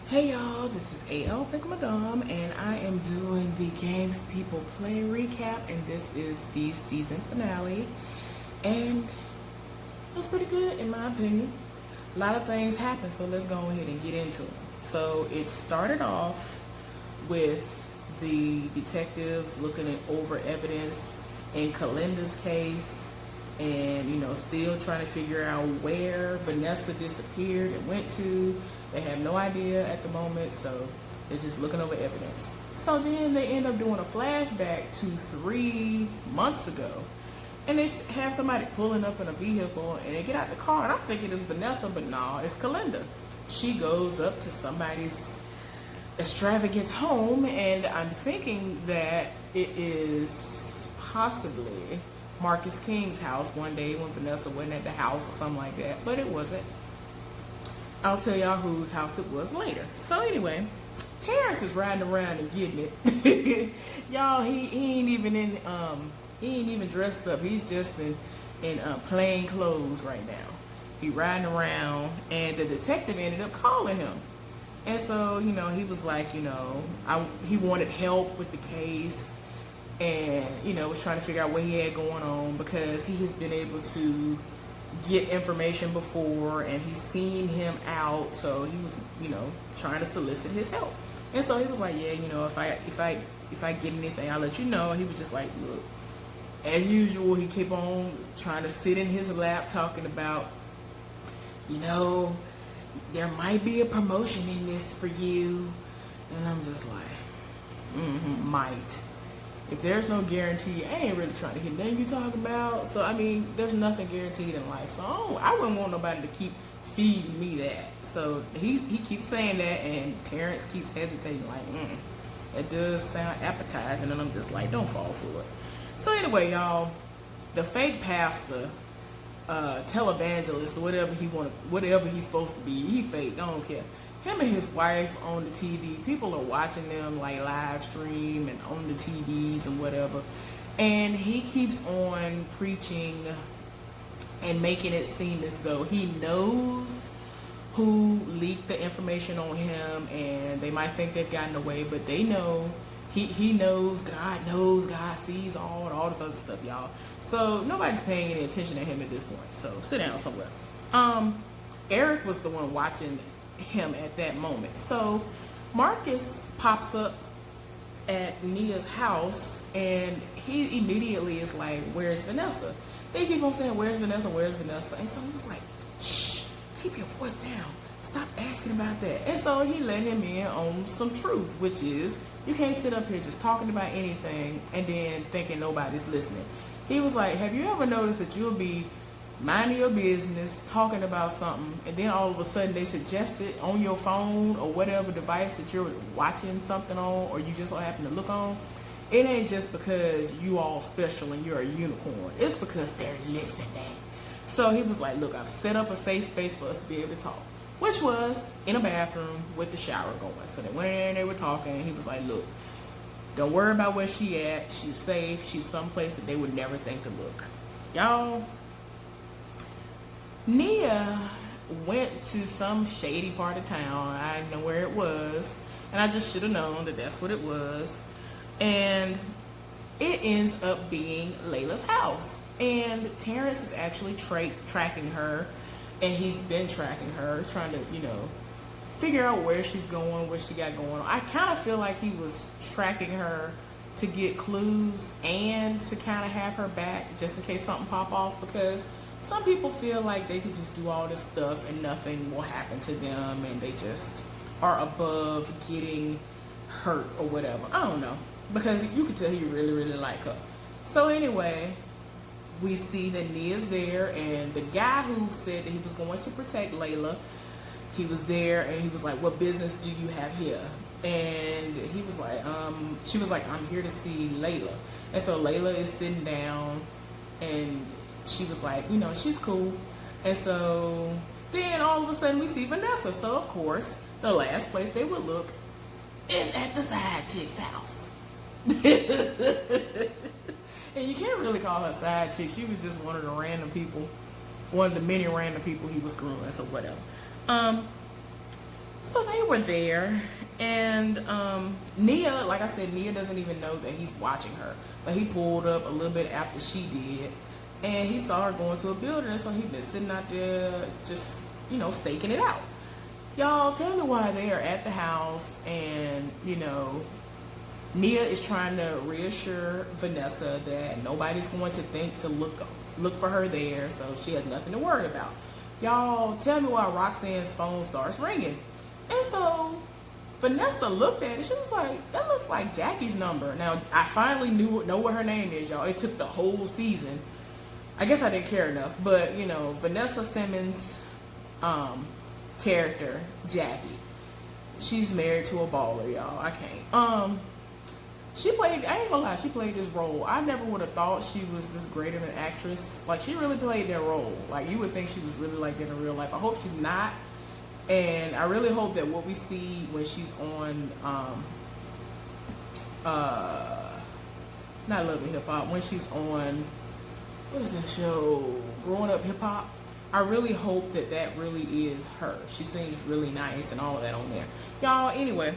Hey y'all, this is AL Pick Madame, and I am doing the Games People Play recap, and this is the season finale. And it was pretty good in my opinion. A lot of things happened, so let's go ahead and get into it. So it started off with the detectives looking over evidence in Kalinda's case, and still trying to figure out where Vanessa disappeared and went to. They have no idea at the moment, so they're just looking over evidence. So then they end up doing a flashback to 3 months ago, and they have somebody pulling up in a vehicle, and they get out the car, and I'm thinking it's Vanessa, but no, it's Kalinda. She goes up to somebody's extravagant home, and I'm thinking that it is possibly Marcus King's house one day when Vanessa wasn't at the house or something like that, but it wasn't. I'll tell y'all whose house it was later. So anyway, Terrence is riding around and getting it. Y'all, he ain't even dressed up. He's just in plain clothes right now. He riding around, and the detective ended up calling him. And so, he was like, he wanted help with the case, and, was trying to figure out what he had going on, because he has been able to get information before, and he's seen him out, so he was, trying to solicit his help. And so he was like, yeah, if I get anything, I'll let you know. And he was just like, look, as usual, he kept on trying to sit in his lap talking about, there might be a promotion in this for you. And I'm just like, might. If there's no guarantee, I ain't really trying to hit nothing you talking about. So, there's nothing guaranteed in life. So, I wouldn't want nobody to keep feeding me that. So, he keeps saying that, and Terrence keeps hesitating, like, it does sound appetizing. And I'm just like, don't fall for it. So, anyway, y'all, the fake pastor, televangelist, whatever he's supposed to be, he fake, I don't care. Him and his wife on the TV, people are watching them like live stream and on the TVs and whatever. And he keeps on preaching and making it seem as though he knows who leaked the information on him, and they might think they've gotten away, but they know, he knows, God sees all this other stuff, y'all. So nobody's paying any attention to him at this point. So sit down somewhere. Eric was the one watching him at that moment. So Marcus pops up at Nia's house, and he immediately is like, where's Vanessa? They keep on saying, where's Vanessa, where's Vanessa? And so he was like, shh, keep your voice down, stop asking about that. And so he let him in on some truth, which is, you can't sit up here just talking about anything and then thinking nobody's listening. He was like, have you ever noticed that you'll be minding your business, talking about something, and then all of a sudden they suggest it on your phone or whatever device that you're watching something on, or you just so happen to look on? It ain't just because you all special and you're a unicorn. It's because they're listening. So he was like, look, I've set up a safe space for us to be able to talk, which was in a bathroom with the shower going. So they went in there and they were talking, and he was like, look, don't worry about where she at. She's safe. She's someplace that they would never think to look. Y'all, Nia went to some shady part of town. I didn't know where it was, and I just should have known that that's what it was. And it ends up being Layla's house. And Terrence is actually tracking her, and he's been tracking her, trying to, figure out where she's going, what she got going on. I kind of feel like he was tracking her to get clues and to kind of have her back just in case something pop off, because some people feel like they could just do all this stuff and nothing will happen to them, and they just are above getting hurt or whatever. I don't know, because you could tell he really, really like her. So anyway, we see that Nia's there, and the guy who said that he was going to protect Layla, he was there, and he was like, what business do you have here? And he was like, she was like, I'm here to see Layla. And so Layla is sitting down, and she was like, she's cool. And so then all of a sudden we see Vanessa. So of course, the last place they would look is at the side chick's house. And you can't really call her side chick. She was just one of the random people, one of the many random people he was screwing, so whatever. So they were there, and Nia, like I said, Nia doesn't even know that he's watching her. But he pulled up a little bit after she did, and he saw her going to a building, so he'd been sitting out there just, staking it out. Y'all, tell me why they are at the house, and, Nia is trying to reassure Vanessa that nobody's going to think to look for her there, so she has nothing to worry about. Y'all, tell me why Roxanne's phone starts ringing. And so Vanessa looked at it. She was like, that looks like Jackie's number. Now, I finally know what her name is, y'all. It took the whole season. I guess I didn't care enough. But, Vanessa Simmons' character, Jackie, she's married to a baller, y'all. I can't. She played, I ain't gonna lie, she played this role. I never would have thought she was this great of an actress. Like, she really played that role. Like, you would think she was really like that in real life. I hope she's not. And I really hope that what we see when she's on, not Love and Hip Hop, when she's on, what is that show, Growing Up Hip Hop, I really hope that that really is her. She seems really nice and all of that on there. Y'all, anyway,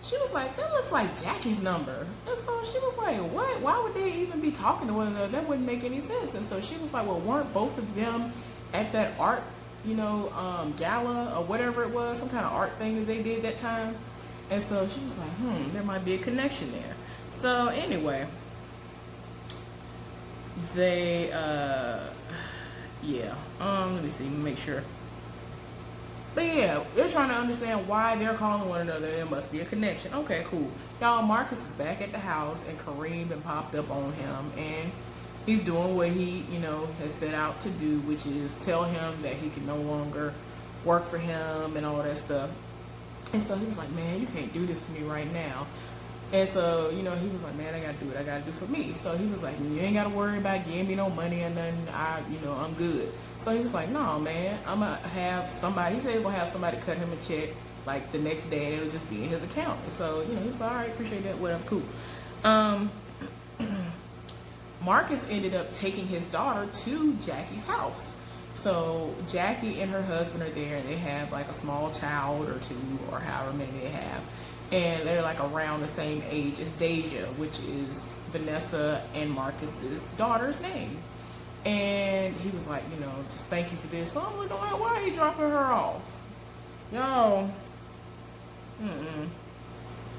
she was like, that looks like Jackie's number. And so she was like, what? Why would they even be talking to one another? That wouldn't make any sense. And so she was like, well, weren't both of them at that art, gala or whatever it was, some kind of art thing that they did that time? And so she was like, there might be a connection there. So anyway, they, let me see, make sure. But yeah, they're trying to understand why they're calling one another. There must be a connection. Okay, cool. Y'all, Marcus is back at the house, and Kareem been popped up on him, and he's doing what he, has set out to do, which is tell him that he can no longer work for him and all that stuff. And so he was like, man, you can't do this to me right now. And so, he was like, man, I got to do what I got to do for me. So he was like, you ain't got to worry about giving me no money or nothing. I'm good. So he was like, no, man, I'm going to have somebody. He said he's going to have somebody cut him a check like the next day, and it'll just be in his account. And so, he was like, all right, appreciate that. Whatever, cool. Marcus ended up taking his daughter to Jackie's house. So Jackie and her husband are there, and they have like a small child or two or however many they have. And they're like around the same age as Deja, which is Vanessa and Marcus's daughter's name. And he was like, just thank you for this. So I'm like, why are you dropping her off? Y'all,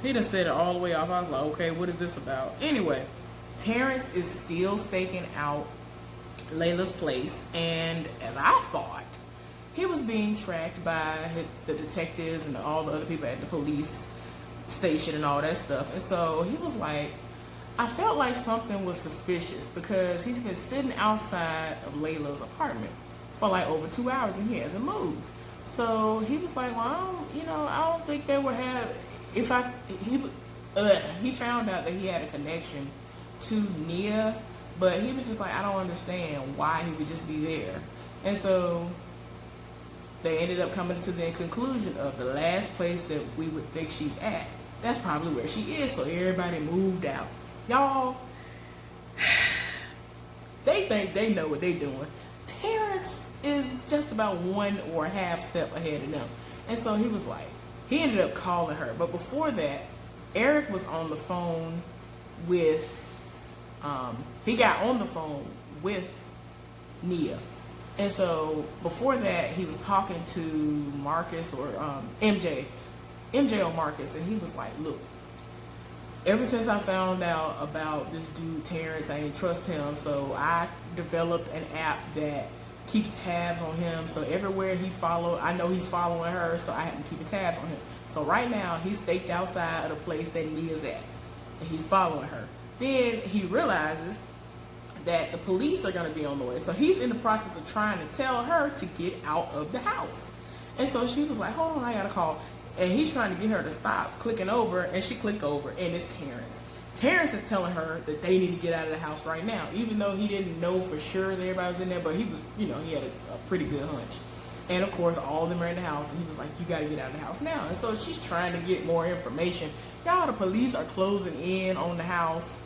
he done said it all the way off. I was like, okay, what is this about? Anyway, Terrence is still staking out Layla's place. And as I thought, he was being tracked by the detectives and all the other people at the police station and all that stuff. And so he was like, I felt like something was suspicious because he's been sitting outside of Layla's apartment for like over 2 hours and he hasn't moved. So he was like, well, I don't think they would have, he found out that he had a connection to Nia, but he was just like, I don't understand why he would just be there. And so they ended up coming to the conclusion of the last place that we would think she's at, that's probably where she is. So everybody moved out. Y'all, they think they know what they're doing. Terrence is just about one or a half step ahead of them. And so he was like, he ended up calling her. But before that, Eric was on the phone with, he got on the phone with Nia. And so before that, he was talking to Marcus or MJ or Marcus, and he was like, look, ever since I found out about this dude Terrence, I didn't trust him, so I developed an app that keeps tabs on him. So everywhere he followed, I know he's following her, so I have to keep tabs on him. So right now, he's staked outside of the place that Nia's at, and he's following her. Then he realizes that the police are going to be on the way. So he's in the process of trying to tell her to get out of the house. And so she was like, hold on, I got to call. And he's trying to get her to stop clicking over, and she clicked over, and it's Terrence. Terrence is telling her that they need to get out of the house right now, even though he didn't know for sure that everybody was in there, but he was, he had a pretty good hunch. And of course, all of them are in the house, and he was like, you got to get out of the house now. And so she's trying to get more information. Y'all, the police are closing in on the house.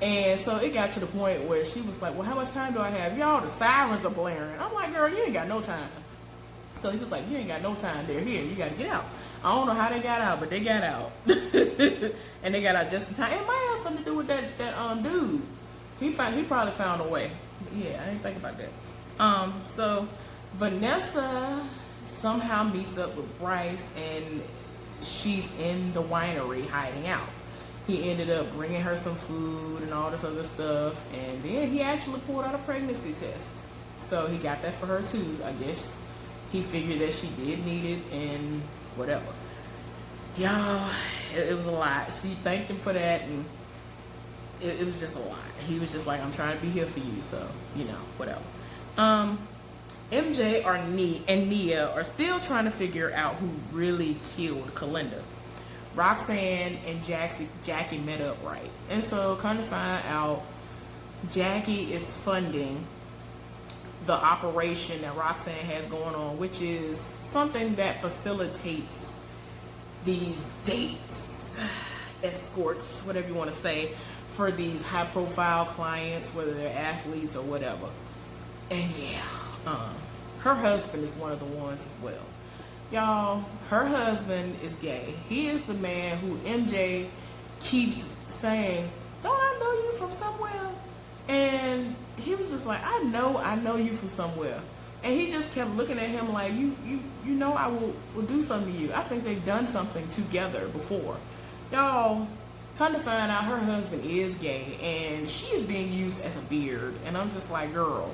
And so it got to the point where she was like, well, how much time do I have? Y'all, the sirens are blaring. I'm like, girl, you ain't got no time. So he was like, you ain't got no time there. Here, you got to get out. I don't know how they got out, but they got out. And they got out just in time. It might have something to do with that dude. He probably found a way. Yeah, I didn't think about that. So Vanessa somehow meets up with Bryce, and she's in the winery hiding out. He ended up bringing her some food and all this other stuff, and then he actually pulled out a pregnancy test. So he got that for her too. I guess he figured that she did need it and whatever. Y'all, it was a lot. She thanked him for that, and it was just a lot. He was just like, I'm trying to be here for you, so, you know, whatever. MJ and Nia are still trying to figure out who really killed Kalinda. Roxanne and Jackie met up, right? And so, kind of find out, Jackie is funding the operation that Roxanne has going on, which is something that facilitates these dates, escorts, whatever you want to say, for these high-profile clients, whether they're athletes or whatever. And yeah, her husband is one of the ones as well. Y'all, her husband is gay. He is the man who MJ keeps saying, don't I know you from somewhere? And he was just like, I know you from somewhere. And he just kept looking at him like, you know I will do something to you. I think they've done something together before. Y'all, come to find out her husband is gay, and she is being used as a beard. And I'm just like, girl,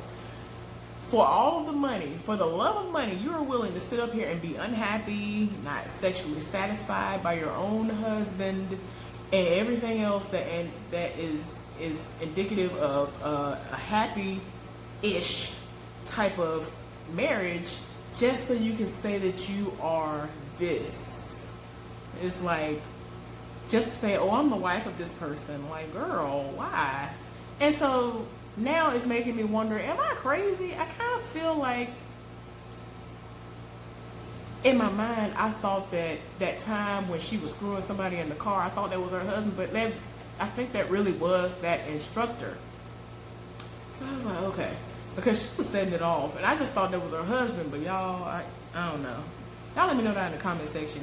for all of the money, for the love of money, you are willing to sit up here and be unhappy, not sexually satisfied by your own husband, and everything else that is indicative of a happy-ish type of marriage, just so you can say that you are this. It's like, just to say, oh, I'm the wife of this person. Like, girl, why? And so now it's making me wonder, am I crazy? I kind of feel like, in my mind, I thought that time when she was screwing somebody in the car, I thought that was her husband, but I think that really was that instructor. So I was like, okay, because she was setting it off, and I just thought that was her husband. But y'all, I don't know. Y'all let me know down in the comment section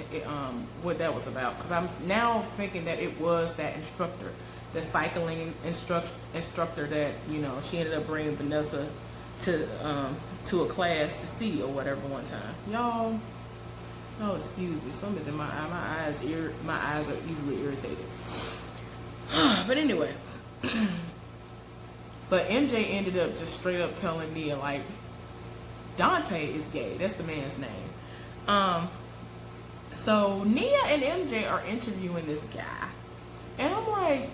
what that was about, because I'm now thinking that it was that instructor, the cycling instructor that, you know, she ended up bringing Vanessa to a class to see or whatever one time. Y'all excuse me. Something's in my eye. My eyes are easily irritated. But anyway, but MJ ended up just straight up telling Nia, like, Dante is gay. That's the man's name. So Nia and MJ are interviewing this guy, and I'm like,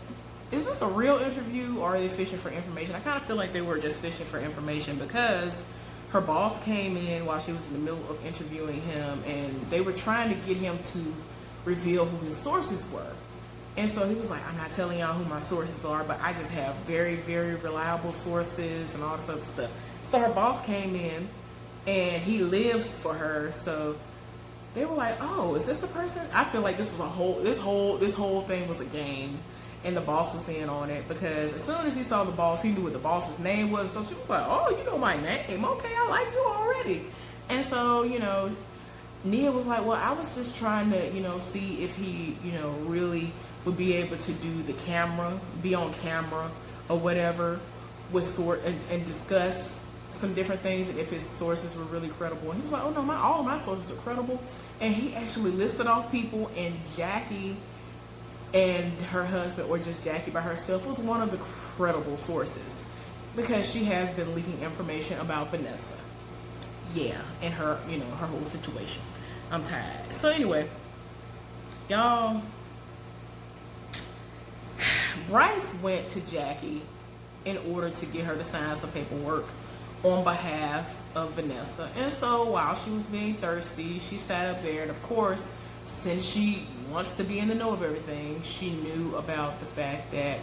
is this a real interview, or are they fishing for information? I kind of feel like they were just fishing for information, because her boss came in while she was in the middle of interviewing him, and they were trying to get him to reveal who his sources were. And so he was like, I'm not telling y'all who my sources are, but I just have very, very reliable sources and all this other stuff. So her boss came in, and he lives for her. So they were like, oh, is this the person? I feel like this was this whole thing was a game, and the boss was in on it, because as soon as he saw the boss, he knew what the boss's name was. So she was like, oh, you know my name. Okay, I like you already. And so, you know, Nia was like, well, I was just trying to, you know, see if he, you know, really would be able to do the camera, be on camera or whatever, with and discuss some different things, and if his sources were really credible. And he was like, oh no, all of my sources are credible. And he actually listed off people, and Jackie and her husband, or just Jackie by herself, was one of the credible sources, because she has been leaking information about Vanessa. Yeah, and her, you know, her whole situation. I'm tired. So anyway, y'all, Bryce went to Jackie in order to get her to sign some paperwork on behalf of Vanessa. And so while she was being thirsty, she sat up there, and of course, since she wants to be in the know of everything, she knew about the fact that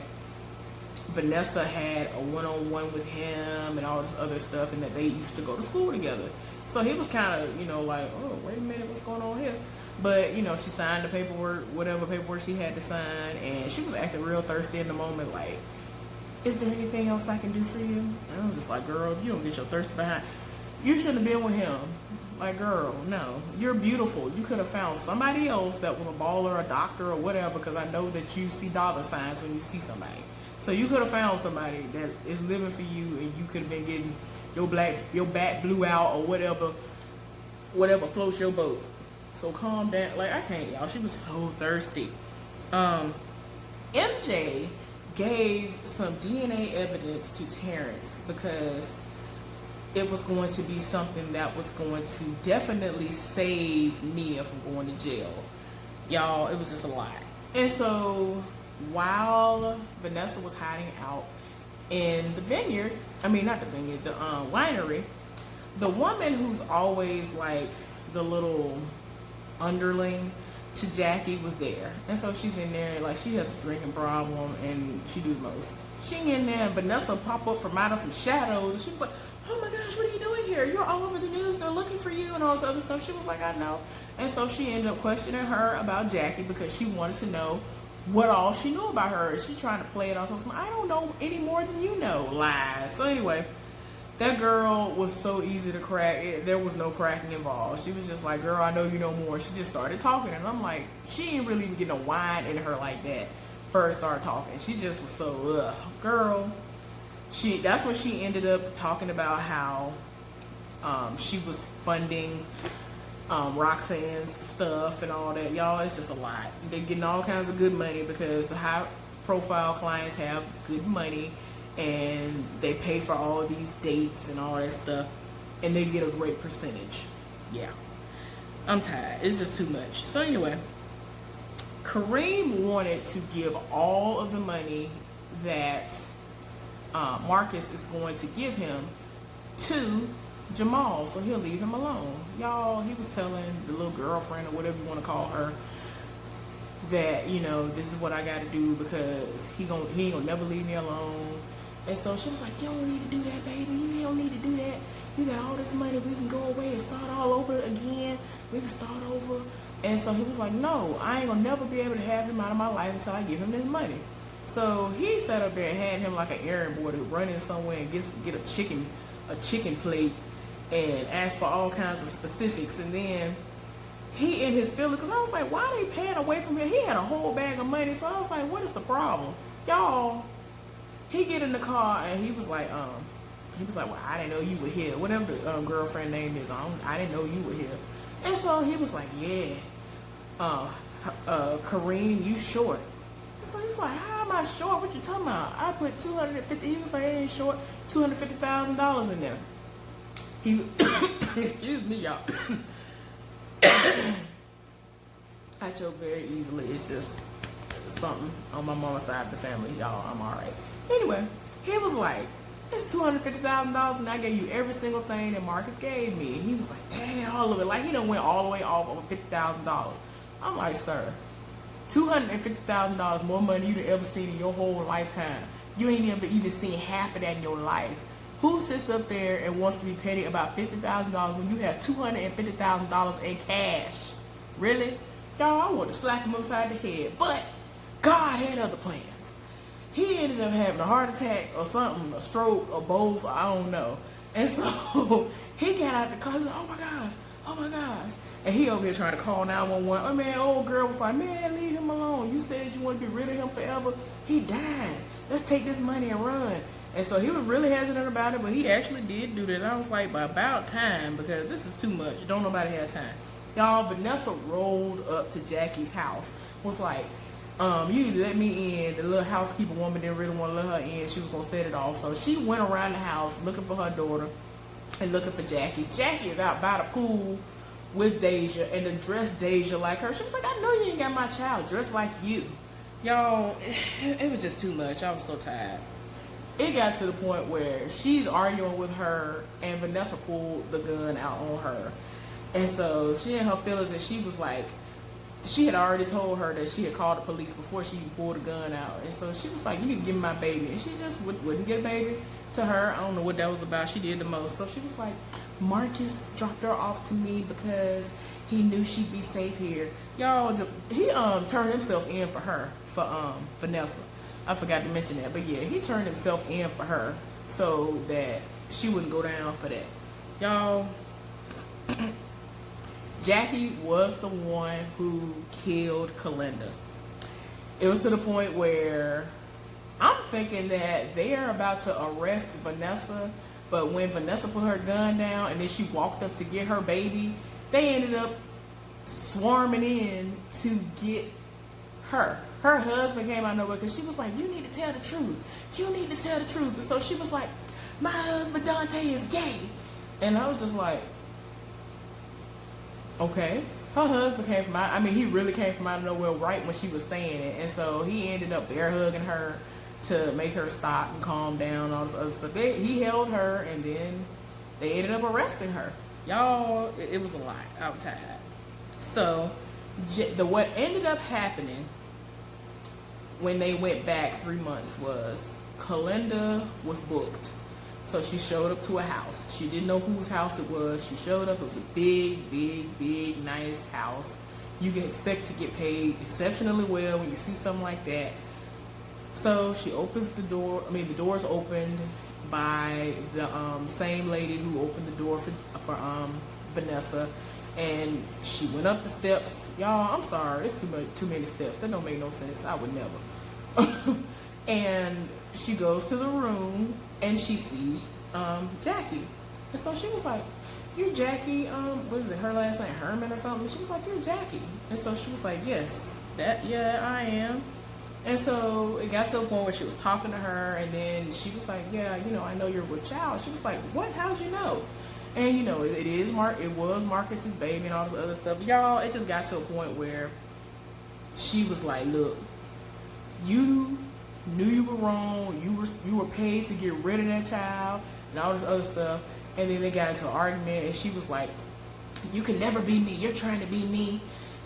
Vanessa had a one-on-one with him and all this other stuff, and that they used to go to school together. So he was kind of, you know, like, oh, wait a minute, what's going on here? But, you know, she signed the paperwork, whatever paperwork she had to sign, and she was acting real thirsty in the moment, like, is there anything else I can do for you? And I was just like, girl, if you don't get your thirsty behind. You shouldn't have been with him. Like, girl, no. You're beautiful. You could have found somebody else that was a baller, a doctor, or whatever, because I know that you see dollar signs when you see somebody. So you could have found somebody that is living for you, and you could have been getting your back blew out, or whatever floats your boat. So calm down. Like, I can't, y'all. She was so thirsty. MJ gave some DNA evidence to Terrence because it was going to be something that was going to definitely save Nia from going to jail. Y'all, it was just a lot. And so while Vanessa was hiding out in the vineyard, I mean, not the vineyard, the winery, the woman who's always like the little underling to Jackie was there. And so she's in there, like, she has a drinking problem and she do the most. She in there, and Vanessa pop up from out of some shadows, and she was like, oh my gosh, what are you doing here? You're all over the news, they're looking for you, and all this other stuff. She was like, I know. And so she ended up questioning her about Jackie because she wanted to know what all she knew about her. She trying to play it off. I don't know any more than you know. Lies. So anyway, that girl was so easy to crack. There was no cracking involved. She was just like, girl, I know you know more. She just started talking, and I'm like, she ain't really even getting a wine in her like that. First started talking, she just was so girl. That's when she ended up talking about how she was funding Roxanne's stuff and all that. Y'all, it's just a lot. They're getting all kinds of good money because the high profile clients have good money and they pay for all of these dates and all that stuff, and they get a great percentage. Yeah, I'm tired. It's just too much. So anyway, Kareem wanted to give all of the money that Marcus is going to give him to Jamal, so he'll leave him alone. Y'all, he was telling the little girlfriend or whatever you want to call her that, you know, this is what I got to do because he ain't gonna never leave me alone. And so she was like, you don't need to do that, baby. You don't need to do that. You got all this money. We can go away and start all over again. We can start over. And so he was like, no, I ain't gonna never be able to have him out of my life until I give him this money. So he sat up there and had him like an errand boy to run in somewhere and get a chicken plate and ask for all kinds of specifics. And then he in his feelings, because I was like, why are they paying away from him? He had a whole bag of money. So I was like, what is the problem? Y'all, he get in the car and he was like, well, I didn't know you were here. Whatever the girlfriend name is, I didn't know you were here. And so he was like, yeah, Kareem, you short. And so he was like, how am I short? What you talking about? I put $250. He was like, I ain't short $250,000 in there. He, excuse me, y'all. I choke very easily. It's just something on my mama's side of the family, y'all. I'm all right. Anyway, he was like, it's $250,000, and I gave you every single thing that Marcus gave me. He was like, dang, all of it. Like, he done went all the way off over $50,000. I'm like, sir, $250,000 more money you'd ever seen in your whole lifetime. You ain't even seen half of that in your life. Who sits up there and wants to be petty about $50,000 when you have $250,000 in cash? Really? Y'all, I want to slap him upside the head. But God had other plans. He ended up having a heart attack or something, a stroke or both, I don't know. And so he got out the car, he was like, oh my gosh. And he over here trying to call 911. Oh man, old girl was like, man, leave him alone. You said you want to be rid of him forever. He died. Let's take this money and run. And so he was really hesitant about it, but he actually did do that. And I was like, by about time, because this is too much. Don't nobody have time. Y'all, Vanessa rolled up to Jackie's house, was like, you need to let me in. The little housekeeper woman didn't really want to let her in. She was going to set it off. So she went around the house looking for her daughter and looking for Jackie. Jackie is out by the pool with Deja and then dressed Deja like her. She was like, I know you ain't got my child dressed like you. Y'all, it was just too much. I was so tired. It got to the point where she's arguing with her and Vanessa pulled the gun out on her. And so she in her feelings, and she was like, she had already told her that she had called the police before she even pulled the gun out. And so she was like, you need to give me my baby. And she just wouldn't get a baby to her. I don't know what that was about. She did the most. So she was like, Marcus dropped her off to me because he knew she'd be safe here. Y'all, he turned himself in for her, for Vanessa. I forgot to mention that. But yeah, he turned himself in for her so that she wouldn't go down for that. Y'all, Jackie was the one who killed Kalinda. It was to the point where I'm thinking that they are about to arrest Vanessa, but when Vanessa put her gun down and then she walked up to get her baby, they ended up swarming in to get her. Her husband came out of nowhere because she was like, you need to tell the truth. You need to tell the truth. And so she was like, my husband Dante is gay. And I was just like, okay. Her husband came from out, he really came from out of nowhere right when she was saying it. And so he ended up bear hugging her to make her stop and calm down, all this other stuff. He held her, and then they ended up arresting her. Y'all, it was a lot. I was tired. So what ended up happening when they went back 3 months was Kalinda was booked. So she showed up to a house. She didn't know whose house it was. She showed up. It was a big, nice house. You can expect to get paid exceptionally well when you see something like that. So she opens the door. The door's opened by the same lady who opened the door for Vanessa. And she went up the steps. Y'all, I'm sorry. It's too many steps. That don't make no sense. I would never. And she goes to the room and she sees Jackie. And so she was like, you're Jackie, what is it, her last name, Herman or something? She was like, you're Jackie. And so she was like, yes, I am. And so it got to a point where she was talking to her, and then she was like, yeah, I know you're with child. She was like, what? How'd you know? And it was Marcus's baby and all this other stuff. Y'all, it just got to a point where she was like, look, you knew you were wrong. You were paid to get rid of that child and all this other stuff. And then they got into an argument, and she was like, you can never be me. You're trying to be me.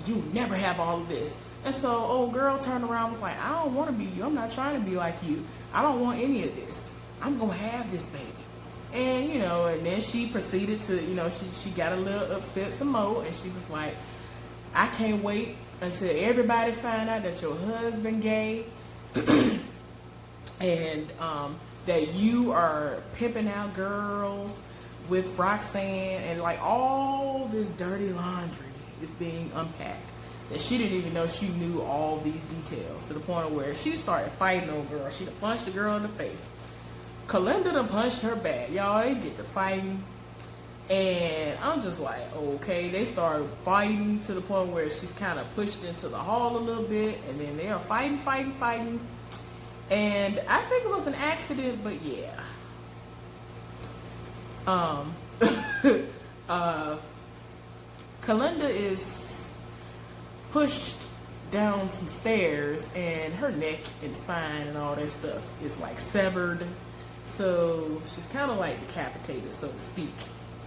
You never have all of this. And so old girl turned around and was like, I don't want to be you. I'm not trying to be like you. I don't want any of this. I'm going to have this baby. And, and then she proceeded to, she got a little upset some more, and she was like, I can't wait until everybody find out that your husband gay and that you are pimping out girls with Roxanne, and like all this dirty laundry is being unpacked. That she didn't even know she knew all these details, to the point of where she started fighting old girl. She done punched the girl in the face. Kalinda done punched her back. Y'all, they get to fighting. And I'm just like, okay. They started fighting to the point where she's kind of pushed into the hall a little bit. And then they are fighting. And I think it was an accident, but yeah. Kalinda is pushed down some stairs, and her neck and spine and all that stuff is like severed. So she's kind of like decapitated, so to speak,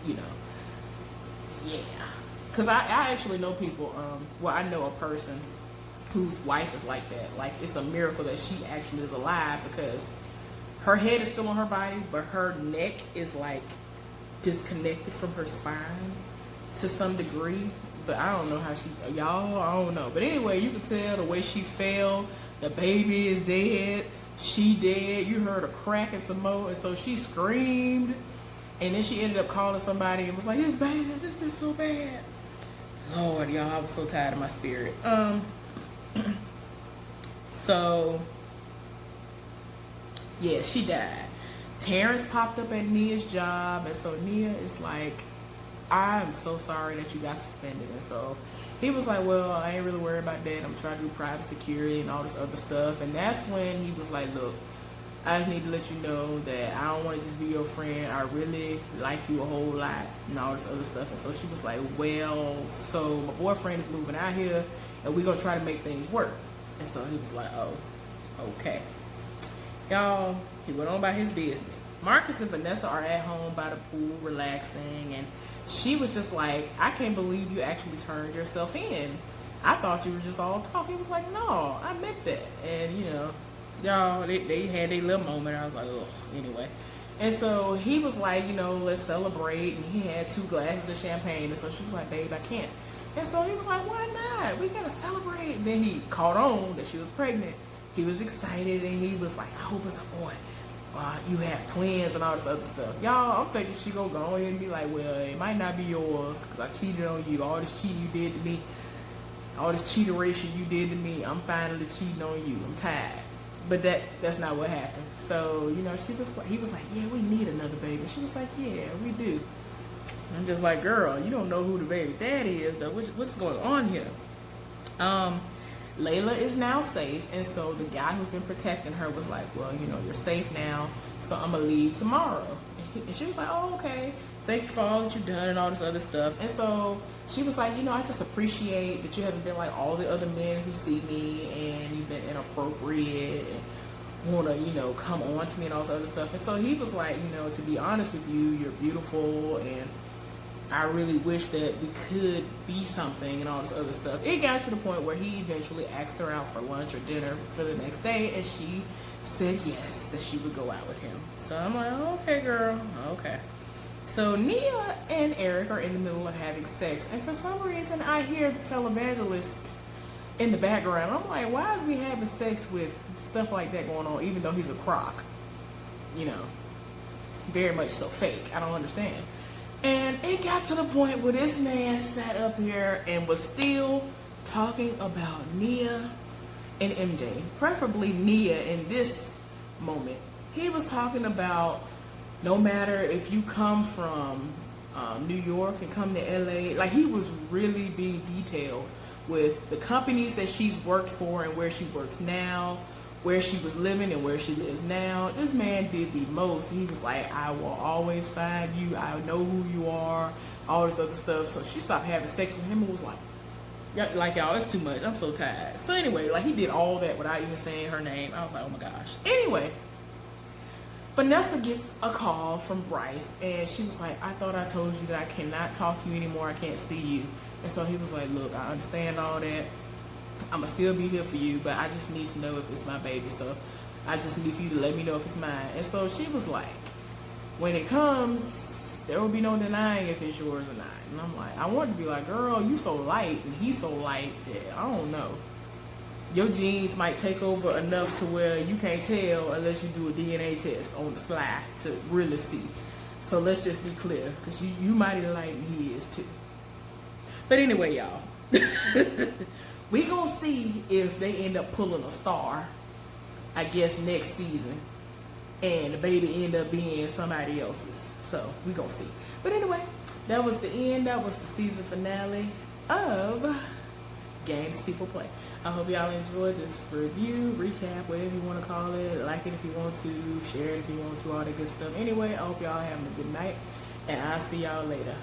Yeah. Because I actually know people, I know a person whose wife is like that. Like, it's a miracle that she actually is alive, because her head is still on her body, but her neck is like disconnected from her spine to some degree. But I don't know how I don't know. But anyway, you could tell the way she fell, the baby is dead, she dead, you heard a crack and some more, and so she screamed, and then she ended up calling somebody and was like, it's bad, it's just so bad. Lord, y'all, I was so tired of my spirit. So, yeah, she died. Terrence popped up at Nia's job, and so Nia is like, I'm so sorry that you got suspended. And so he was like, well, I ain't really worried about that. I'm trying to do private security and all this other stuff. And that's when he was like, look, I just need to let you know that I don't want to just be your friend. I really like you a whole lot and all this other stuff. And so she was like, well, so my boyfriend is moving out here, and we're going to try to make things work. And so he was like, oh, okay. Y'all, he went on about his business. Marcus and Vanessa are at home by the pool relaxing, and she was just like, I can't believe you actually turned yourself in. I thought you were just all talk. He was like, no, I meant that. And, y'all, they had their little moment. I was like, ugh, anyway. And so he was like, let's celebrate. And he had 2 glasses of champagne. And so she was like, babe, I can't. And so he was like, why not? We got to celebrate. And then he caught on that she was pregnant. He was excited, and he was like, I hope it's a boy. you have twins and all this other stuff. Y'all, I'm thinking she gonna go ahead and be like, well, it might not be yours because I cheated on you. All this cheating you did to me, all this cheateration you did to me, I'm finally cheating on you. I'm tired. But that's not what happened. So, you know, he was like, yeah, we need another baby. She was like, yeah, we do. I'm just like, girl, you don't know who the baby daddy is, though. What's going on here? Layla is now safe, and so the guy who's been protecting her was like, well, you know, you're safe now, so I'm gonna leave tomorrow. And she was like, oh, okay, thank you for all that you've done and all this other stuff. And so she was like, you know, I just appreciate that you haven't been like all the other men who see me and you've been inappropriate and want to, you know, come on to me and all this other stuff. And so he was like, you know, to be honest with you, you're beautiful, and I really wish that we could be something and all this other stuff. It got to the point where he eventually asked her out for lunch or dinner for the next day, and she said yes, that she would go out with him. So I'm like, okay, girl, okay. So Nia and Eric are in the middle of having sex, and for some reason I hear the televangelist in the background. I'm like, why is we having sex with stuff like that going on, even though he's a crock? You know, very much so fake. I don't understand. And it got to the point where this man sat up here and was still talking about Nia and MJ, preferably Nia in this moment. He was talking about no matter if you come from New York and come to LA, like he was really being detailed with the companies that she's worked for and where she works now, where she was living and where she lives now. This man did the most. He was like, I will always find you. I know who you are, all this other stuff. So she stopped having sex with him and was like, yeah, like, y'all, it's too much. I'm so tired. So anyway, like he did all that without even saying her name. I was like, oh my gosh. Anyway, Vanessa gets a call from Bryce, and she was like, I thought I told you that I cannot talk to you anymore. I can't see you. And so he was like, look, I understand all that. I'm gonna still be here for you, but I just need to know if it's my baby. So I just need for you to let me know if it's mine. And so she was like, when it comes, there will be no denying if it's yours or not. And I'm like, I want to be like, girl, you so light and he's so light that I don't know. Your genes might take over enough to where you can't tell unless you do a DNA test on the sly to really see. So let's just be clear, because you mighty light and he is too. But anyway, y'all, we gonna see if they end up pulling a star, I guess, next season, and the baby end up being somebody else's. So we gonna see. But anyway, that was the end. That was the season finale of Games People Play. I hope y'all enjoyed this review, recap, whatever you want to call it. Like it if you want to, share it if you want to, all that good stuff. Anyway, I hope y'all having a good night, and I'll see y'all later.